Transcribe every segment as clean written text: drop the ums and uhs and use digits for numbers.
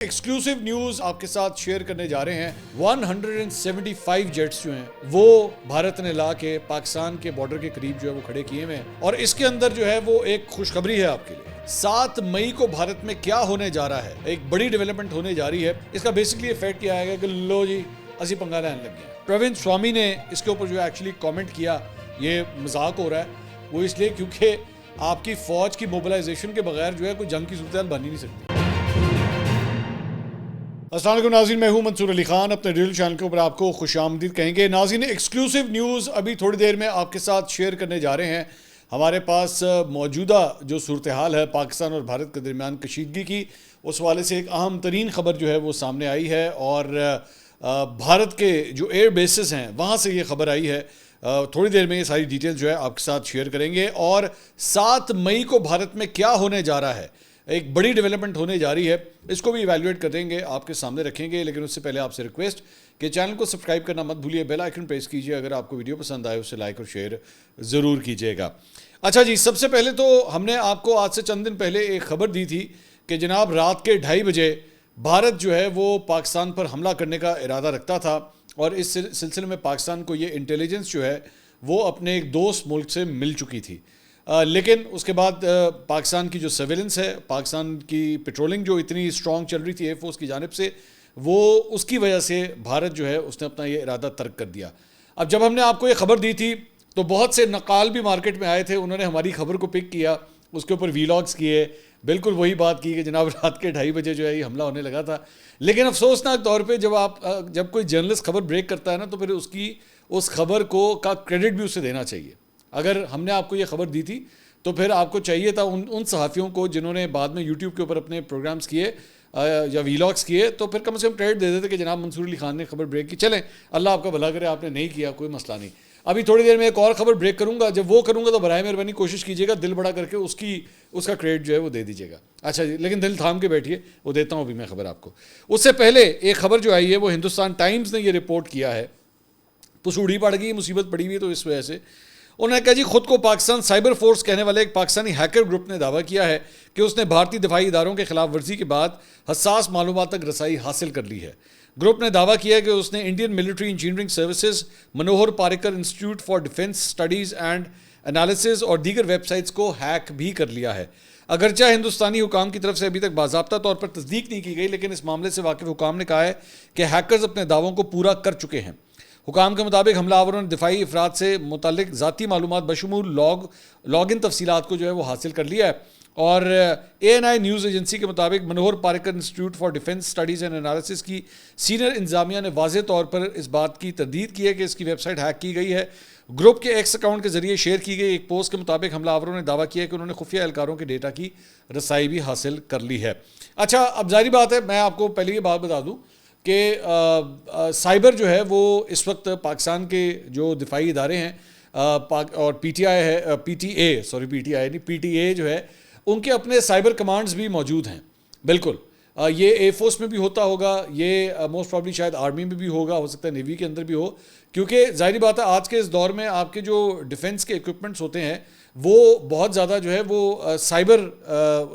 Exclusive news آپ کے ساتھ شیئر کرنے جا رہے ہیں 175 جیٹس جو ہیں وہ بھارت نے لا کے پاکستان کے بارڈر کے قریب جو ہے وہ کھڑے کیے ہوئے ہیں اور اس کے اندر جو ہے وہ ایک خوشخبری ہے آپ کے لیے 7 مئی کو بھارت میں کیا ہونے جا رہا ہے. ایک بڑی ڈیولپمنٹ ہونے جا رہی ہے. اس کا بیسکلی افیکٹ کیا آئے گا کہ لو جی اسی پنگا لینے لگ گئے. پروین سوامی نے اس کے اوپر جو ہے ایکچولی کامنٹ کیا. یہ مذاق ہو رہا ہے وہ اس لیے کیونکہ آپ کی فوج کی موبلائزیشن کے بغیر جو ہے کوئی جنگ کی صورتحال بن ہی نہیں سکتی. السلام علیکم ناظرین, میں ہوں منصور علی خان. اپنے ریل چینل کے اوپر آپ کو خوش آمدید کہیں گے. ناظرین, ایکسکلوسیو نیوز ابھی تھوڑی دیر میں آپ کے ساتھ شیئر کرنے جا رہے ہیں. ہمارے پاس موجودہ جو صورتحال ہے پاکستان اور بھارت کے درمیان کشیدگی کی, اس حوالے سے ایک اہم ترین خبر جو ہے وہ سامنے آئی ہے اور بھارت کے جو ایئر بیسز ہیں وہاں سے یہ خبر آئی ہے. تھوڑی دیر میں یہ ساری ڈیٹیل جو ہے آپ کے ساتھ شیئر کریں گے. اور 7 مئی کو بھارت میں کیا ہونے جا رہا ہے, ایک بڑی ڈیولپمنٹ ہونے جا رہی ہے, اس کو بھی ایویلویٹ کریں گے, آپ کے سامنے رکھیں گے. لیکن اس سے پہلے آپ سے ریکویسٹ کہ چینل کو سبسکرائب کرنا مت بھولیے, بیل آئیکن پریس کیجئے. اگر آپ کو ویڈیو پسند آئے اسے لائک اور شیئر ضرور کیجئے گا. اچھا جی, سب سے پہلے تو ہم نے آپ کو آج سے چند دن پہلے ایک خبر دی تھی کہ جناب رات کے 2:30 بجے بھارت جو ہے وہ پاکستان پر حملہ کرنے کا ارادہ رکھتا تھا. اور اس سلسلے میں پاکستان کو یہ انٹیلیجنس جو ہے وہ اپنے ایک دوست ملک سے مل چکی تھی. لیکن اس کے بعد پاکستان کی جو سرویلنس ہے, پاکستان کی پیٹرولنگ جو اتنی اسٹرانگ چل رہی تھی ایئر فورس کی جانب سے, وہ اس کی وجہ سے بھارت جو ہے اس نے اپنا یہ ارادہ ترک کر دیا. اب جب ہم نے آپ کو یہ خبر دی تھی تو بہت سے نقال بھی مارکیٹ میں آئے تھے, انہوں نے ہماری خبر کو پک کیا, اس کے اوپر ویلاگز کیے, بالکل وہی بات کی کہ جناب رات کے 2:30 بجے جو ہے یہ حملہ ہونے لگا تھا. لیکن افسوسناک طور پہ جب کوئی جرنلسٹ خبر بریک کرتا ہے نا, تو پھر اس خبر کا کریڈٹ بھی اسے دینا چاہیے. اگر ہم نے آپ کو یہ خبر دی تھی تو پھر آپ کو چاہیے تھا ان صحافیوں کو جنہوں نے بعد میں یوٹیوب کے اوپر اپنے پروگرامز کیے یا ویلاگز کیے, تو پھر کم سے کم کریڈٹ دے دیتے کہ جناب منصور علی خان نے خبر بریک کی. چلیں اللہ آپ کا بھلا کرے, آپ نے نہیں کیا کوئی مسئلہ نہیں. ابھی تھوڑی دیر میں ایک اور خبر بریک کروں گا, جب وہ کروں گا تو برائے مہربانی کوشش کیجیے گا دل بڑا کر کے اس کا کریڈٹ جو ہے وہ دے دیجیے گا. اچھا جی, لیکن دل تھام کے بیٹھیے, وہ دیتا ہوں ابھی میں خبر آپ کو. اس سے پہلے ایک خبر جو آئی ہے وہ ہندوستان ٹائمز نے یہ رپورٹ کیا ہے. پسوڑی پڑ گئی, مصیبت پڑی ہوئی ہے, تو اس وجہ سے انہوں نے کہا جی خود کو پاکستان سائبر فورس کہنے والے ایک پاکستانی ہیکر گروپ نے دعویٰ کیا ہے کہ اس نے بھارتی دفاعی اداروں کے خلاف ورزی کے بعد حساس معلومات تک رسائی حاصل کر لی ہے. گروپ نے دعویٰ کیا کہ اس نے Indian military engineering services, Manohar Parrikar institute for defence studies and analysis اور دیگر ویب سائٹس کو ہیک بھی کر لیا ہے. اگرچہ ہندوستانی حکام کی طرف سے ابھی تک باضابطہ طور پر تصدیق نہیں کی گئی, لیکن اس معاملے سے واقف حکام نے کہا ہے کہ ہیکرز اپنے دعووں کو پورا کر چکے ہیں. حکام کے مطابق حملہ آوروں نے دفاعی افراد سے متعلق ذاتی معلومات بشمول لاگ ان تفصیلات کو جو ہے وہ حاصل کر لیا ہے. اور ANI نیوز ایجنسی کے مطابق Manohar Parrikar institute for defence studies and analysis کی سینئر انتظامیہ نے واضح طور پر اس بات کی تردید کی ہے کہ اس کی ویب سائٹ ہیک کی گئی ہے. گروپ کے ایکس اکاؤنٹ کے ذریعے شیئر کی گئی ایک پوسٹ کے مطابق حملہ آوروں نے دعویٰ کیا کہ انہوں نے خفیہ اہلکاروں کے ڈیٹا کی رسائی بھی حاصل کر لی ہے. اچھا, اب ظاہری بات ہے, میں آپ کو پہلے یہ بات بتا دوں کہ سائبر جو ہے وہ اس وقت پاکستان کے جو دفاعی ادارے ہیں اور پی ٹی اے جو ہے ان کے اپنے سائبر کمانڈز بھی موجود ہیں. بالکل یہ ایئر فورس میں بھی ہوتا ہوگا, یہ موسٹ پرابلی شاید آرمی میں بھی ہوگا, ہو سکتا ہے نیوی کے اندر بھی ہو, کیونکہ ظاہری بات ہے آج کے اس دور میں آپ کے جو ڈیفنس کے ایکوپمنٹس ہوتے ہیں وہ بہت زیادہ جو ہے وہ سائبر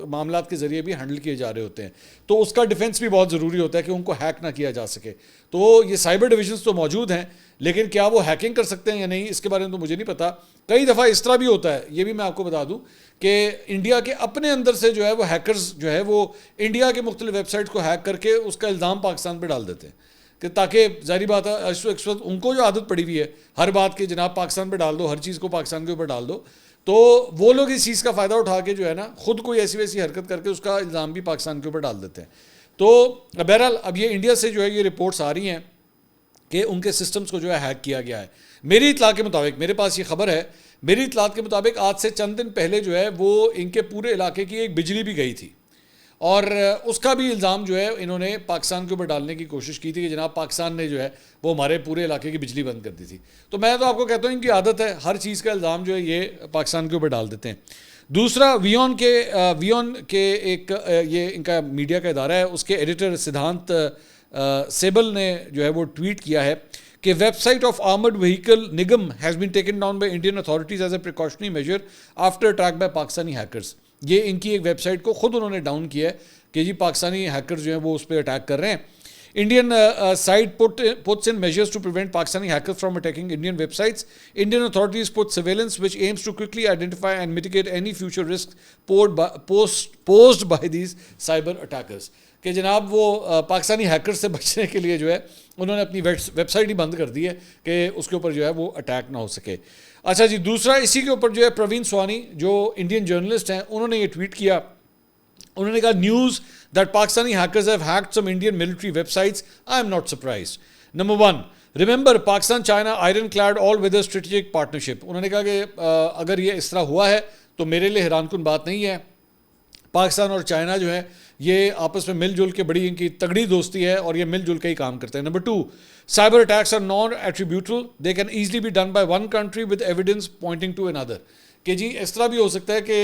معاملات کے ذریعے بھی ہینڈل کیے جا رہے ہوتے ہیں. تو اس کا ڈیفنس بھی بہت ضروری ہوتا ہے کہ ان کو ہیک نہ کیا جا سکے. تو یہ سائبر ڈویژنس تو موجود ہیں, لیکن کیا وہ ہیکنگ کر سکتے ہیں یا نہیں اس کے بارے میں تو مجھے نہیں پتا. کئی دفعہ اس طرح بھی ہوتا ہے, یہ بھی میں آپ کو بتا دوں کہ انڈیا کے اپنے اندر سے جو ہے وہ ہیکرز جو ہے وہ انڈیا کے مختلف ویب سائٹ کو ہیک کر کے اس کا الزام پاکستان پہ ڈال دیتے ہیں کہ تاکہ ظاہری بات ہے اس وقت ان کو جو عادت پڑی ہوئی ہے ہر بات کے جناب پاکستان پہ ڈال دو, ہر چیز کو پاکستان کے اوپر ڈال دو, تو وہ لوگ اس چیز کا فائدہ اٹھا کے جو ہے نا خود کوئی ایسی ویسی حرکت کر کے اس کا الزام بھی پاکستان کے اوپر ڈال دیتے ہیں. تو بہرحال اب یہ انڈیا سے جو ہے یہ رپورٹس آ رہی ہیں کہ ان کے سسٹمز کو جو ہے ہیک کیا گیا ہے. میری اطلاع کے مطابق, میرے پاس یہ خبر ہے, میری اطلاعات کے مطابق آج سے چند دن پہلے جو ہے وہ ان کے پورے علاقے کی ایک بجلی بھی گئی تھی, اور اس کا بھی الزام جو ہے انہوں نے پاکستان کے اوپر ڈالنے کی کوشش کی تھی کہ جناب پاکستان نے جو ہے وہ ہمارے پورے علاقے کی بجلی بند کر دی تھی. تو میں تو آپ کو کہتا ہوں ان کی عادت ہے, ہر چیز کا الزام جو ہے یہ پاکستان کے اوپر ڈال دیتے ہیں. دوسرا ویون کے ایک یہ ان کا میڈیا کا ادارہ ہے, اس کے ایڈیٹر سدھانت سیبل نے جو ہے وہ ٹویٹ کیا ہے کہ website of armed vehicle Nigam has been taken down by Indian authorities as a precautionary measure after attack by Pakistani hackers. یہ ان کی ایک ویب سائٹ کو خود انہوں نے ڈاؤن کیا ہے کہ جی پاکستانی ہیکر جو ہیں وہ اس پہ اٹیک کر رہے ہیں. Indian side puts in measures to prevent Pakistani hackers from attacking Indian websites. Indian authorities put surveillance which aims to quickly identify and mitigate any future risks posed by these cyber attackers. کہ جناب وہ Pakistani hacker سے بچنے کے لیے جو ہے انہوں نے اپنی ویب سائٹ ہی بند کر دی ہے کہ اس کے اوپر جو ہے وہ اٹیک نہ ہو سکے. اچھا جی, دوسرا اسی کے اوپر جو ہے پروین سوانی جو انڈین جرنلسٹ ہیں انہوں نے یہ ٹویٹ کیا. انہوں نے کہا news that Pakistani hackers have hacked some Indian military websites. I am not surprised. Number one, remember Pakistan-China ironclad all-weather strategic partnership. انہوں نے کہا کہ اگر یہ اس طرح ہوا ہے تو میرے لیے حیران کن بات نہیں ہے. پاکستان اور چائنا جو ہے یہ آپس میں مل جل کے بڑی ان کی تگڑی دوستی ہے اور یہ مل جل کے ہی کام کرتے ہیں. Number two, cyber attacks are non-attributable. They can easily be done by one country with evidence pointing to another. کہ جی اس طرح بھی ہو سکتا ہے کہ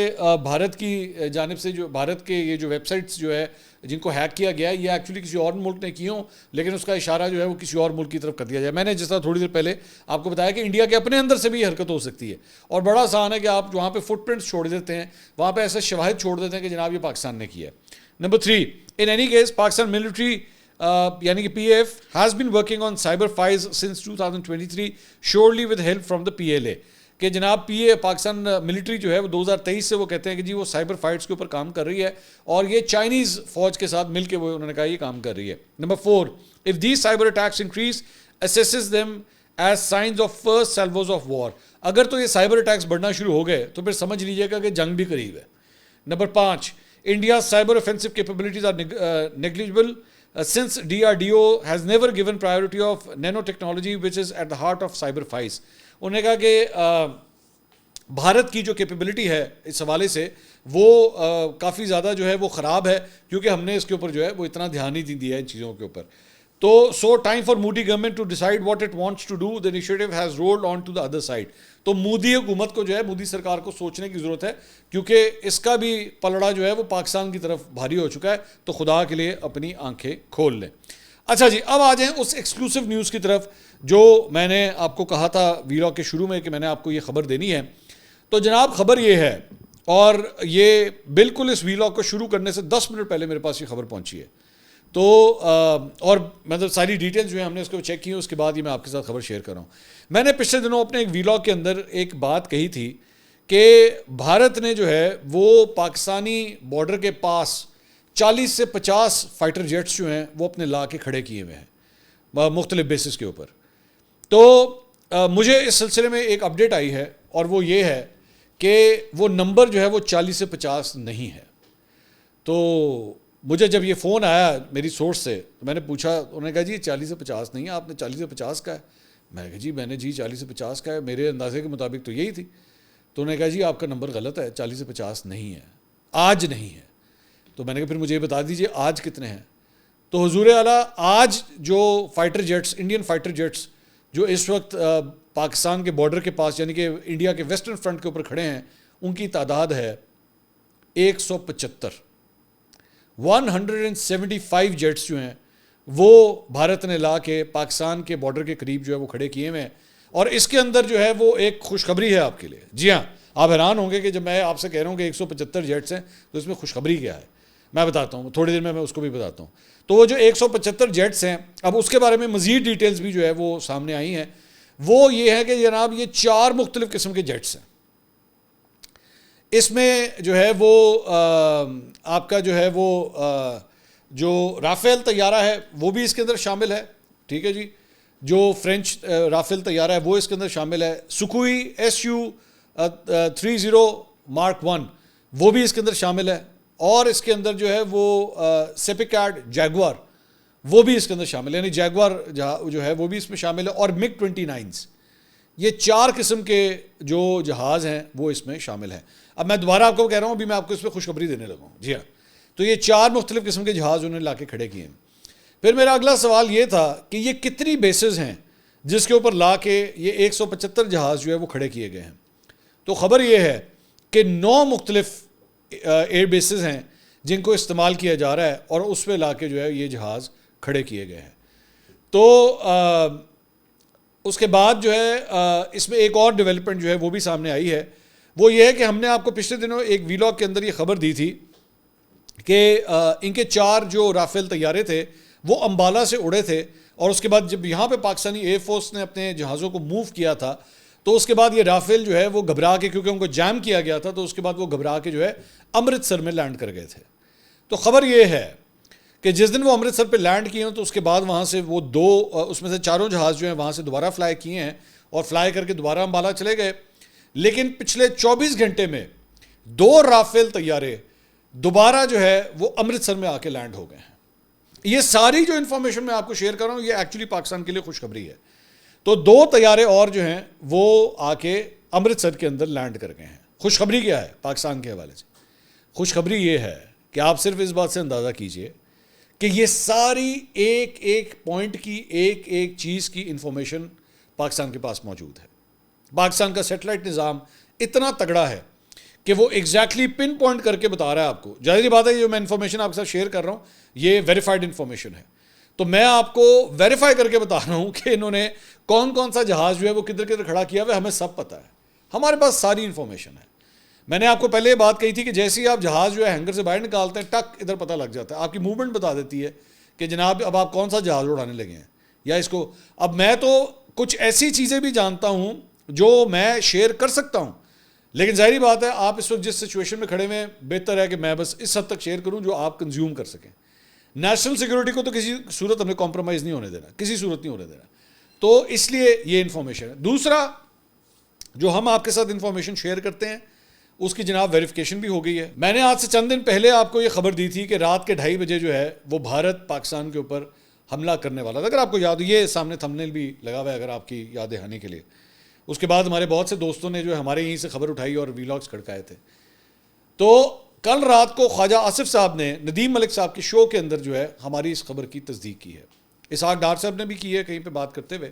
بھارت کی جانب سے جو بھارت کے یہ جو ویب سائٹس جو ہے جن کو ہیک کیا گیا ہے یہ ایکچولی کسی اور ملک نے کی ہوں, لیکن اس کا اشارہ جو ہے وہ کسی اور ملک کی طرف کر دیا جائے. میں نے جس طرح تھوڑی دیر پہلے آپ کو بتایا کہ انڈیا کے اپنے اندر سے بھی یہ حرکت ہو سکتی ہے اور بڑا آسان ہے کہ آپ وہاں پہ فٹ پرنٹس چھوڑ دیتے ہیں, وہاں پہ ایسے شواہد چھوڑ دیتے ہیں کہ جناب یہ پاکستان نے کیا ہے. Number three, in any case Pakistan military یعنی کہ P A F has been working on cyber fires since 2023 surely with help from the P L A. کہ جناب پی اے پاکستان ملٹری جو ہے وہ 2023 سے وہ کہتے ہیں کہ جی وہ سائبر فائٹس کے اوپر کام کر رہی ہے اور یہ چائنیز فوج کے ساتھ مل کے وہ انہوں نے کہا یہ کام کر رہی ہے. Number four, if these cyber attacks increase assesses them as signs of first salvos of war. اگر تو یہ سائبر اٹیکس بڑھنا شروع ہو گئے تو پھر سمجھ لیجیے گا کہ جنگ بھی قریب ہے. نمبر پانچ, India cyber offensive capabilities are negligible since DRDO has never given priority of nanotechnology which is at the heart of cyber fights. انہوں نے کہا کہ بھارت کی جو کیپیبلٹی ہے اس حوالے سے وہ کافی زیادہ جو ہے وہ خراب ہے کیونکہ ہم نے اس کے اوپر جو ہے وہ اتنا دھیان نہیں دیا ہے ان چیزوں کے اوپر. تو so time for Modi government to decide what it wants to do, the initiative has rolled on to the other side. تو مودی حکومت کو جو ہے مودی سرکار کو سوچنے کی ضرورت ہے کیونکہ اس کا بھی پلڑا جو ہے وہ پاکستان کی طرف بھاری ہو چکا ہے. تو خدا کے لیے اپنی آنکھیں کھول لیں. اچھا جی, اب آ جائیں اس ایکسکلوسیو نیوز کی طرف جو میں نے آپ کو کہا تھا ویلاگ کے شروع میں کہ میں نے آپ کو یہ خبر دینی ہے. تو جناب خبر یہ ہے, اور یہ بالکل اس ویلاگ کو شروع کرنے سے 10 منٹ پہلے میرے پاس یہ خبر پہنچی ہے. تو اور مطلب ساری ڈیٹیلز جو ہیں ہم نے اس کو چیک کی, اس کے بعد یہ میں آپ کے ساتھ خبر شیئر کر رہا ہوں. میں نے پچھلے دنوں اپنے ایک ویلاگ کے اندر ایک بات کہی تھی کہ بھارت نے جو ہے وہ پاکستانی بارڈر کے پاس 40 سے 50 فائٹر جیٹس جو ہیں وہ اپنے لا کے کھڑے کیے ہوئے ہیں مختلف بیسز کے اوپر. تو مجھے اس سلسلے میں ایک اپڈیٹ آئی ہے اور وہ یہ ہے کہ وہ نمبر جو ہے وہ 40 سے 50 نہیں ہے. تو مجھے جب یہ فون آیا میری سورس سے تو میں نے پوچھا, انہوں نے کہا جی 40 سے 50 نہیں ہے, آپ نے 40 سے 50 کا ہے. میں نے کہا جی میں نے 40 سے 50 کا ہے, میرے اندازے کے مطابق تو یہی تھی. تو انہوں نے کہا جی آپ کا نمبر غلط ہے, 40 سے 50 نہیں ہے, آج نہیں ہے. تو میں نے کہا پھر مجھے یہ بتا دیجئے آج کتنے ہیں. تو حضور اعلیٰ آج جو fighter jets Indian fighter jets جو اس وقت پاکستان کے بارڈر کے پاس یعنی کہ انڈیا کے ویسٹرن فرنٹ کے اوپر کھڑے ہیں ان کی تعداد ہے 175. 175 جیٹس جو ہیں وہ بھارت نے لا کے پاکستان کے بارڈر کے قریب جو ہے وہ کھڑے کیے ہوئے ہیں. اور اس کے اندر جو ہے وہ ایک خوشخبری ہے آپ کے لیے. جی ہاں, آپ حیران ہوں گے کہ جب میں آپ سے کہہ رہا ہوں کہ 175 جیٹس ہیں تو اس میں خوشخبری کیا ہے. میں بتاتا ہوں, تھوڑی دیر میں اس کو بھی بتاتا ہوں. تو وہ جو 175 جیٹس ہیں, اب اس کے بارے میں مزید ڈیٹیلز بھی جو ہے وہ سامنے آئی ہیں. وہ یہ ہے کہ جناب یہ 4 مختلف قسم کے جیٹس ہیں. اس میں جو ہے وہ آپ کا جو ہے وہ جو رافیل طیارہ ہے وہ بھی اس کے اندر شامل ہے. ٹھیک ہے جی, جو فرینچ رافیل طیارہ ہے وہ اس کے اندر شامل ہے. سکوئی SU-30 Mark 1 وہ بھی اس کے اندر شامل ہے. اور اس کے اندر جو ہے وہ سیپیکارڈ جیگوار وہ بھی اس کے اندر شامل ہے, یعنی جیگوار جو ہے وہ بھی اس میں شامل ہے. اور MiG-29 یہ 4 قسم کے جو جہاز ہیں وہ اس میں شامل ہیں. اب میں دوبارہ آپ کو کہہ رہا ہوں, ابھی میں آپ کو اس پہ خوشخبری دینے لگا ہوں. جی ہاں, تو یہ 4 مختلف قسم کے جہاز انہوں نے لا کے کھڑے کیے ہیں. پھر میرا اگلا سوال یہ تھا کہ یہ کتنی بیسز ہیں جس کے اوپر لا کے یہ 175 جہاز جو ہے وہ کھڑے کیے گئے ہیں. تو خبر یہ ہے کہ 9 مختلف ایئر بیسز ہیں جن کو استعمال کیا جا رہا ہے اور اس پہ لا کے جو ہے یہ جہاز کھڑے کیے گئے ہیں. تو اس کے بعد جو ہے اس میں ایک اور ڈیولپمنٹ جو ہے وہ بھی سامنے آئی ہے. وہ یہ ہے کہ ہم نے آپ کو پچھلے دنوں ایک ویلاگ کے اندر یہ خبر دی تھی کہ ان کے 4 جو رافیل طیارے تھے وہ امبالہ سے اڑے تھے، اور اس کے بعد جب یہاں پہ پاکستانی ایئر فورس نے اپنے جہازوں کو موو کیا تھا تو اس کے بعد یہ رافیل جو ہے وہ گھبرا کے، کیونکہ ان کو جام کیا گیا تھا، تو اس کے بعد وہ گھبرا کے جو ہے امرتسر میں لینڈ کر گئے تھے۔ تو خبر یہ ہے کہ جس دن وہ امرتسر پہ لینڈ کیے ہیں تو اس کے بعد وہاں سے وہ 2 اس میں سے 4 جہاز جو ہیں وہاں سے دوبارہ فلائی کیے ہیں اور فلائی کر کے دوبارہ امبالہ چلے گئے، لیکن پچھلے 24 گھنٹے میں 2 رافیل طیارے دوبارہ جو ہے وہ امرتسر میں آ کے لینڈ ہو گئے ہیں۔ یہ ساری جو انفارمیشن میں آپ کو شیئر کر رہا ہوں یہ ایکچولی پاکستان کے لیے خوشخبری ہے۔ تو 2 طیارے اور جو ہیں وہ آ کے امرتسر کے اندر لینڈ کر گئے ہیں۔ خوشخبری کیا ہے پاکستان کے حوالے سے؟ خوشخبری یہ ہے کہ آپ صرف اس بات سے اندازہ کیجئے کہ یہ ساری ایک ایک پوائنٹ کی، ایک ایک چیز کی انفارمیشن پاکستان کے پاس موجود ہے۔ پاکستان کا سیٹلائٹ نظام اتنا تگڑا ہے کہ وہ ایگزیکٹلی پن پوائنٹ کر کے بتا رہا ہے آپ کو۔ ظاہر بات ہے یہ جو میں انفارمیشن آپ کے ساتھ شیئر کر رہا ہوں یہ ویریفائڈ انفارمیشن ہے، تو میں آپ کو ویریفائی کر کے بتا رہا ہوں کہ انہوں نے کون کون سا جہاز جو ہے وہ کدھر کدھر کھڑا کیا ہوا ہے، ہمیں سب پتہ ہے، ہمارے پاس ساری انفارمیشن ہے۔ میں نے آپ کو پہلے یہ بات کہی تھی کہ جیسے ہی آپ جہاز جو ہے ہینگر سے باہر نکالتے ہیں ٹک ادھر پتہ لگ جاتا ہے، آپ کی موومنٹ بتا دیتی ہے کہ جناب اب آپ کون سا جہاز اڑانے لگے ہیں یا اس کو۔ اب میں تو کچھ ایسی چیزیں بھی جانتا ہوں جو میں شیئر کر سکتا ہوں، لیکن ظاہری بات ہے آپ اس وقت جس سچویشن میں کھڑے ہوئے بہتر ہے کہ میں بس اس حد تک شیئر کروں جو آپ کنزیوم کر سکیں۔ نیشنل سیکورٹی کو تو کسی صورت ہم نے کمپرومائز نہیں ہونے دینا، کسی صورت نہیں ہونے دینا، تو اس لیے یہ انفارمیشن ہے۔ دوسرا جو ہم آپ کے ساتھ انفارمیشن شیئر کرتے ہیں اس کی جناب ویریفیکیشن بھی ہو گئی ہے۔ میں نے آج سے چند دن پہلے آپ کو یہ خبر دی تھی کہ رات کے 2:30 بجے جو ہے وہ بھارت پاکستان کے اوپر حملہ کرنے والا تھا، اگر آپ کو یاد ہو، یہ سامنے تھمبنیل بھی لگا ہوا ہے اگر آپ کی یاد دہانی کے لیے۔ اس کے بعد ہمارے بہت سے دوستوں نے جو ہمارے یہیں سے خبر اٹھائی اور ویلاگز کھڑکائے تھے۔ تو کل رات کو خواجہ آصف صاحب نے ندیم ملک صاحب کے شو کے اندر جو ہے ہماری اس خبر کی تصدیق کی ہے۔ اسحاق ڈار صاحب نے بھی کی ہے کہیں پہ بات کرتے ہوئے،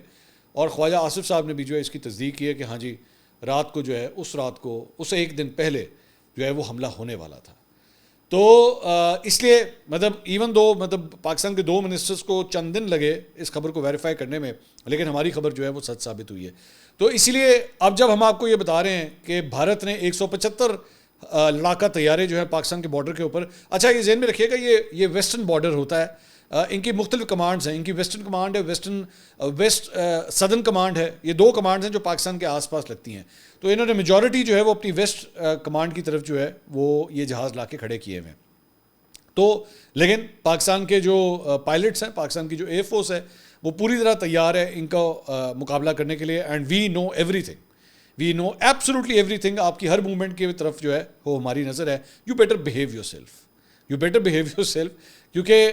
اور خواجہ آصف صاحب نے بھی جو ہے اس کی تصدیق کی ہے کہ ہاں جی رات کو جو ہے اس رات کو اس ایک دن پہلے جو ہے وہ حملہ ہونے والا تھا۔ تو اس لیے مطلب ایون دو مطلب پاکستان کے 2 منسٹرز کو چند دن لگے اس خبر کو ویریفائی کرنے میں، لیکن ہماری خبر جو ہے وہ سچ ثابت ہوئی ہے۔ تو اسی لیے اب جب ہم آپ کو یہ بتا رہے ہیں کہ بھارت نے 175 لڑاکا طیارے جو ہے پاکستان کے بارڈر کے اوپر، اچھا یہ ذہن میں رکھیے گا یہ ویسٹرن بارڈر ہوتا ہے، ان کی مختلف کمانڈز ہیں، ان کی ویسٹرن کمانڈ ہے، ویسٹ سدرن کمانڈ ہے، یہ 2 کمانڈز ہیں جو پاکستان کے آس پاس لگتی ہیں۔ تو انہوں نے میجورٹی جو ہے وہ اپنی ویسٹ کمانڈ کی طرف جو ہے وہ یہ جہاز لا کے کھڑے کیے ہوئے ہیں۔ تو لیکن پاکستان کے جو پائلٹس ہیں، پاکستان کی جو ایئر فورس ہے وہ پوری طرح تیار ہے ان کا مقابلہ کرنے کے لیے، and we know everything, we know absolutely everything. آپ کی ہر موومنٹ کی طرف جو ہے وہ ہماری نظر ہے۔ You better behave your self, you better behave your self, کیونکہ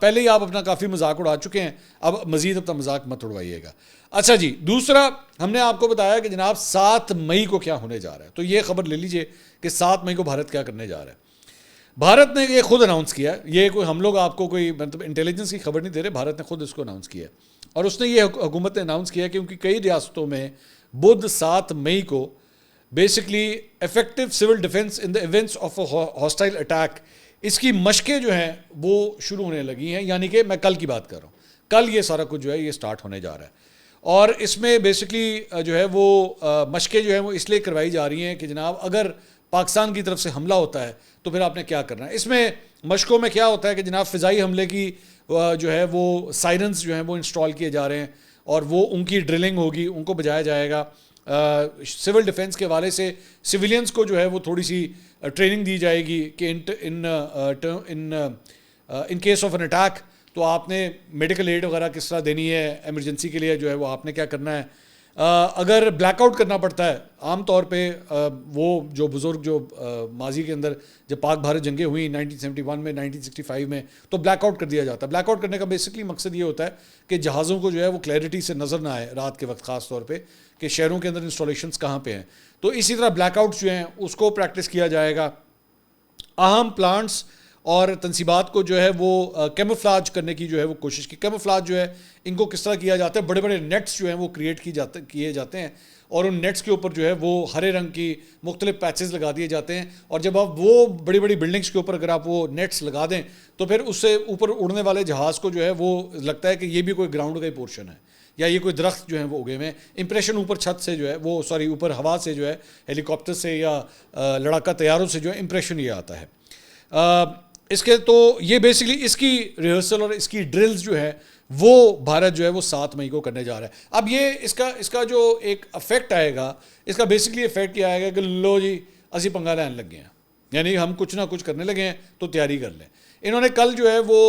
پہلے ہی آپ اپنا کافی مذاق اڑا چکے ہیں، اب مزید اپنا مذاق مت اڑوائیے گا۔ اچھا جی، دوسرا ہم نے آپ کو بتایا کہ جناب 7 مئی کو کیا ہونے جا رہا ہے، تو یہ خبر لے لیجئے کہ 7 مئی کو بھارت کیا کرنے جا رہا ہے۔ بھارت نے یہ خود اناؤنس کیا ہے، یہ کوئی ہم لوگ آپ کو کوئی مطلب انٹیلیجنس کی خبر نہیں دے رہے، بھارت نے خود اس کو اناؤنس کیا ہے، اور اس نے یہ حکومت نے اناؤنس کیا ہے کہ ان کی کئی ریاستوں میں بدھ 7 مئی کو basically effective civil defence in the events of a hostile attack, اس کی مشقیں جو ہیں وہ شروع ہونے لگی ہیں، یعنی کہ میں کل کی بات کر رہا ہوں، کل یہ سارا کچھ جو ہے یہ سٹارٹ ہونے جا رہا ہے۔ اور اس میں بیسکلی جو ہے وہ مشقیں جو ہیں وہ اس لیے کروائی جا رہی ہیں کہ جناب اگر پاکستان کی طرف سے حملہ ہوتا ہے تو پھر آپ نے کیا کرنا ہے۔ اس میں مشقوں میں کیا ہوتا ہے کہ جناب فضائی حملے کی جو ہے وہ سائرنز جو ہیں وہ انسٹال کیے جا رہے ہیں، اور وہ ان کی ڈرلنگ ہوگی، ان کو بجایا جائے گا۔ سول ڈیفنس کے حوالے سے سویلینز کو جو ہے وہ تھوڑی سی ٹریننگ دی جائے گی کہ in case of an attack تو آپ نے میڈیکل ایڈ وغیرہ کس طرح دینی ہے، ایمرجنسی کے لیے جو ہے وہ آپ نے کیا کرنا ہے۔ اگر بلیک آؤٹ کرنا پڑتا ہے، عام طور پہ وہ جو بزرگ جو ماضی کے اندر جب پاک بھارت جنگیں ہوئیں 1971 میں 1965 میں، تو بلیک آؤٹ کر دیا جاتا ہے۔ بلیک آؤٹ کرنے کا بیسکلی مقصد یہ ہوتا ہے کہ جہازوں کو جو ہے وہ کلیئرٹی سے نظر نہ آئے رات کے وقت، خاص طور پہ کہ شہروں کے اندر انسٹالیشنز کہاں پہ ہیں، تو اسی طرح بلیک آؤٹس جو ہیں اس کو پریکٹس کیا جائے گا۔ اہم پلانٹس اور تنصیبات کو جو ہے وہ کیموفلاج کرنے کی جو ہے وہ کوشش کی۔ کیموفلاج جو ہے ان کو کس طرح کیا جاتا ہے، بڑے بڑے نیٹس جو ہیں وہ کریٹ کیے جاتے ہیں، اور ان نیٹس کے اوپر جو ہے وہ ہرے رنگ کی مختلف پیچز لگا دیے جاتے ہیں، اور جب آپ وہ بڑی بڑی بلڈنگس کے اوپر اگر آپ وہ نیٹس لگا دیں تو پھر اس سے اوپر اڑنے والے جہاز کو جو ہے وہ لگتا ہے کہ یہ بھی کوئی گراؤنڈ کا ہی پورشن ہے، یا یہ کوئی درخت جو ہیں وہ اگے ہوئے ہیں۔ امپریشن اوپر چھت سے جو ہے وہ اوپر ہوا سے جو ہے ہیلی کاپٹر سے یا لڑاکا طیاروں سے جو ہے امپریشن یہ آتا ہے۔ اس کے تو یہ بیسکلی اس کی ریہرسل اور اس کی ڈرلز جو ہے وہ بھارت جو ہے وہ 7 مئی کو کرنے جا رہا ہے. اب یہ اس کا جو ایک افیکٹ آئے گا, اس کا بیسکلی افیکٹ یہ آئے گا کہ لو جی اسی پنگا لین لگ گئے ہیں, یعنی ہم کچھ نہ کچھ کرنے لگے ہیں تو تیاری کر لیں. انہوں نے کل جو ہے وہ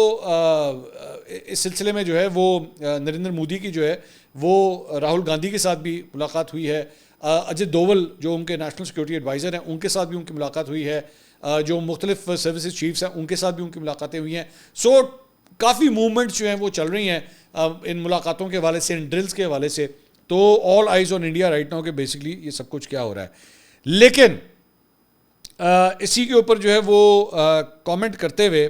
اس سلسلے میں جو ہے وہ نریندر مودی کی جو ہے وہ راہل گاندھی کے ساتھ بھی ملاقات ہوئی ہے, اجت دوول جو ان کے نیشنل سیکورٹی ایڈوائزر ہیں ان کے ساتھ بھی ان کی ملاقات ہوئی ہے, جو مختلف سروسز چیفز ہیں ان کے ساتھ بھی ان کی ملاقاتیں ہوئی ہیں. سو کافی موومنٹس جو ہیں وہ چل رہی ہیں ان ملاقاتوں کے حوالے سے, ان ڈرلز کے حوالے سے. تو all eyes on India right now کہ بیسکلی یہ سب کچھ کیا ہو رہا ہے. لیکن اسی کے اوپر جو ہے وہ کامنٹ کرتے ہوئے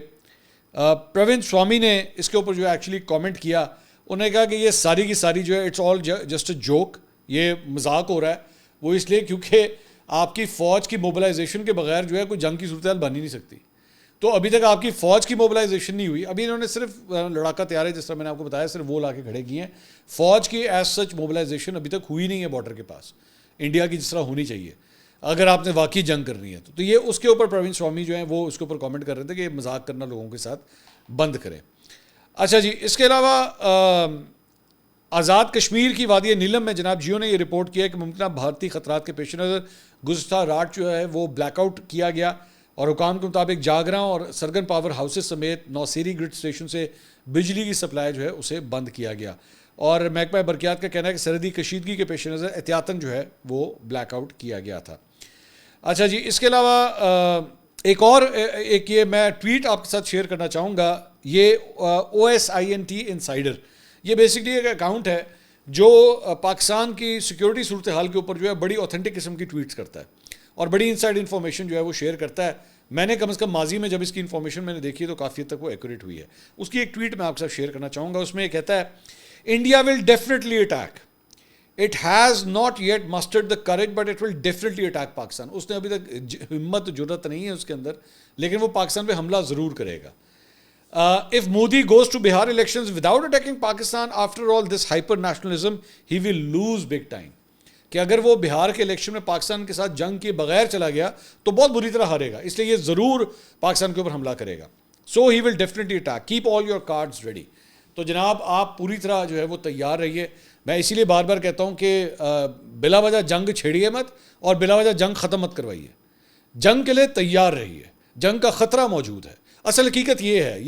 پروین سوامی نے اس کے اوپر جو ہے ایکچولی کامنٹ کیا. انہوں نے کہا کہ یہ ساری کی ساری جو ہے it's all just a joke, یہ مذاق ہو رہا ہے. وہ اس لیے کیونکہ آپ کی فوج کی موبلائزیشن کے بغیر جو ہے کوئی جنگ کی صورتحال بن ہی نہیں سکتی. تو ابھی تک آپ کی فوج کی موبلائزیشن نہیں ہوئی. ابھی انہوں نے صرف لڑاکا طیارے جس طرح میں نے آپ کو بتایا صرف وہ لا کے کھڑے کیے ہیں. فوج کی ایز سچ موبلائزیشن ابھی تک ہوئی نہیں ہے بارڈر کے پاس انڈیا کی جس طرح ہونی چاہیے اگر آپ نے واقعی جنگ کرنی ہے. تو یہ اس کے اوپر پروین سوامی جو ہیں وہ اس کے اوپر کامنٹ کر رہے تھے کہ یہ مذاق کرنا لوگوں کے ساتھ بند کریں. اچھا جی, اس کے علاوہ آزاد کشمیر کی وادی نیلم میں جناب جیو نے یہ رپورٹ کیا کہ ممکنہ بھارتی خطرات کے پیش نظر گزشتہ رات جو ہے وہ بلیک آؤٹ کیا گیا اور حکام کے مطابق جاگراں اور سرگن پاور ہاؤسز سمیت نوسیری گرڈ اسٹیشن سے بجلی کی سپلائی جو ہے اسے بند کیا گیا. اور محکمہ برقیات کا کہنا ہے کہ سرحدی کشیدگی کے پیش نظر احتیاطاً جو ہے وہ بلیک آؤٹ کیا گیا تھا. اچھا جی, اس کے علاوہ ایک اور ایک یہ میں ٹویٹ آپ کے ساتھ شیئر کرنا چاہوں گا. یہ OSINT انسائڈر, یہ بیسکلی ایک اکاؤنٹ ہے جو پاکستان کی سیکیورٹی صورتحال کے اوپر جو ہے بڑی اوتھینٹک قسم کی ٹویٹس کرتا ہے اور بڑی انسائڈ انفارمیشن جو ہے وہ شیئر کرتا ہے. میں نے کم از کم ماضی میں جب اس کی انفارمیشن میں نے دیکھی تو کافی حد تک وہ ایکوریٹ ہوئی ہے. اس کی ایک ٹویٹ میں آپ کے ساتھ شیئر کرنا چاہوں گا. اس میں یہ کہتا ہے India will definitely attack, it has not yet mustered the courage but it will definitely attack Pakistan. اس نے ابھی تک ہمت جرت نہیں ہے اس کے اندر, لیکن وہ پاکستان پہ حملہ ضرور کرے گا. If Modi goes to Bihar elections without attacking Pakistan, after all this hyper nationalism, he will lose big time. کہ اگر وہ بہار کے الیکشن میں پاکستان کے ساتھ جنگ کے بغیر چلا گیا تو بہت بری طرح ہارے گا, اس لیے یہ ضرور پاکستان کے اوپر حملہ کرے گا. So he will definitely attack. Keep all your cards ready. تو جناب آپ پوری طرح جو ہے وہ تیار رہیے. میں اسی لیے بار بار کہتا ہوں کہ بلا وجہ جنگ چھیڑیے مت اور بلا وجہ جنگ ختم مت کروائیے. جنگ کے لیے تیار رہیے, جنگ کا خطرہ موجود ہے. اصل حقیقت یہ ہے,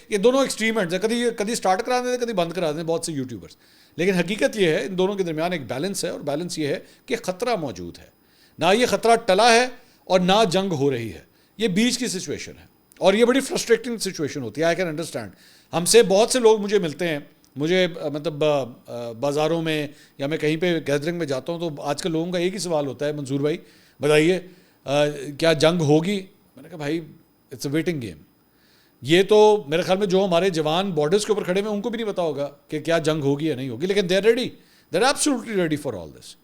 یہ دونوں ایکسٹریم اینڈز ہیں, کبھی سٹارٹ کرا دیں کبھی بند کرا دیں بہت سے یوٹیوبرز, لیکن حقیقت یہ ہے ان دونوں کے درمیان ایک بیلنس ہے, اور بیلنس یہ ہے کہ خطرہ موجود ہے. نہ یہ خطرہ ٹلا ہے اور نہ جنگ ہو رہی ہے, یہ بیچ کی سچویشن ہے, اور یہ بڑی فرسٹریٹنگ سچویشن ہوتی ہے. I can understand. ہم سے بہت سے لوگ مجھے ملتے ہیں, مجھے مطلب بازاروں میں یا میں کہیں پہ گیدرنگ میں جاتا ہوں تو آج کل لوگوں کا ایک ہی سوال ہوتا ہے, منظور بھائی بتائیے کیا جنگ ہوگی. میں نے کہا بھائی اٹس اے ویٹنگ گیم. یہ تو میرے خیال میں جو ہمارے جوان بارڈرز کے اوپر کھڑے ہوئے ان کو بھی نہیں پتا ہوگا کہ کیا جنگ ہوگی یا نہیں ہوگی, لیکن they are ready, they are absolutely ready for all this.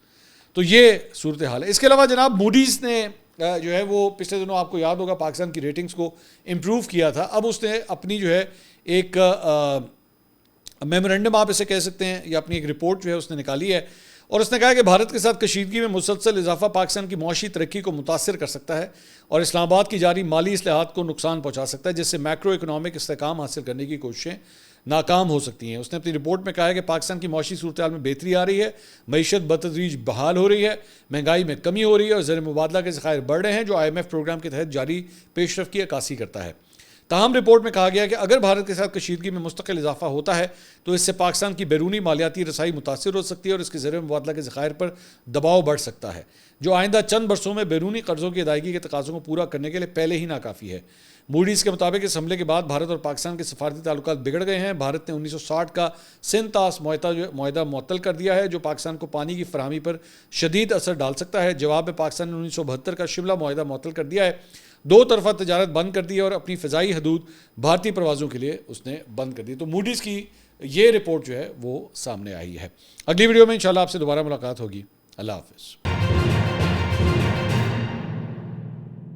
تو یہ صورتحال ہے. اس کے علاوہ جناب موڈیز نے جو ہے وہ پچھلے دنوں آپ کو یاد ہوگا پاکستان کی ریٹنگز کو امپروو کیا تھا. اب اس نے اپنی جو ہے ایک میمورینڈم آپ اسے کہہ سکتے ہیں, یا اپنی ایک رپورٹ جو ہے اس نے نکالی ہے, اور اس نے کہا کہ بھارت کے ساتھ کشیدگی میں مسلسل اضافہ پاکستان کی معاشی ترقی کو متاثر کر سکتا ہے اور اسلام آباد کی جاری مالی اصلاحات کو نقصان پہنچا سکتا ہے, جس سے میکرو اکنامک استحکام حاصل کرنے کی کوششیں ناکام ہو سکتی ہیں. اس نے اپنی رپورٹ میں کہا ہے کہ پاکستان کی معاشی صورتحال میں بہتری آ رہی ہے, معیشت بتدریج بحال ہو رہی ہے, مہنگائی میں کمی ہو رہی ہے اور زر مبادلہ کے ذخائر بڑھ رہے ہیں, جو IMF پروگرام کے تحت جاری پیش رفت کی عکاسی کرتا ہے. تاہم رپورٹ میں کہا گیا کہ اگر بھارت کے ساتھ کشیدگی میں مستقل اضافہ ہوتا ہے تو اس سے پاکستان کی بیرونی مالیاتی رسائی متاثر ہو سکتی ہے اور اس کے زر مبادلہ کے ذخائر پر دباؤ بڑھ سکتا ہے, جو آئندہ چند برسوں میں بیرونی قرضوں کی ادائیگی کے تقاضوں کو پورا کرنے کے لیے پہلے ہی ناکافی ہے. موڈیز کے مطابق اس حملے کے بعد بھارت اور پاکستان کے سفارتی تعلقات بگڑ گئے ہیں. بھارت نے 1960 کا سندھ طاس معاہدہ معطل کر دیا ہے, جو پاکستان کو پانی کی فراہمی پر شدید اثر ڈال سکتا ہے. جواب میں پاکستان نے 1972 کا شملہ معاہدہ معطل کر دیا ہے, دو طرفہ تجارت بند کر دی ہے اور اپنی فضائی حدود بھارتی پروازوں کے لیے اس نے بند کر دی. تو موڈیز کی یہ رپورٹ جو ہے وہ سامنے آئی ہے. اگلی ویڈیو میں انشاءاللہ آپ سے دوبارہ ملاقات ہوگی. اللہ حافظ.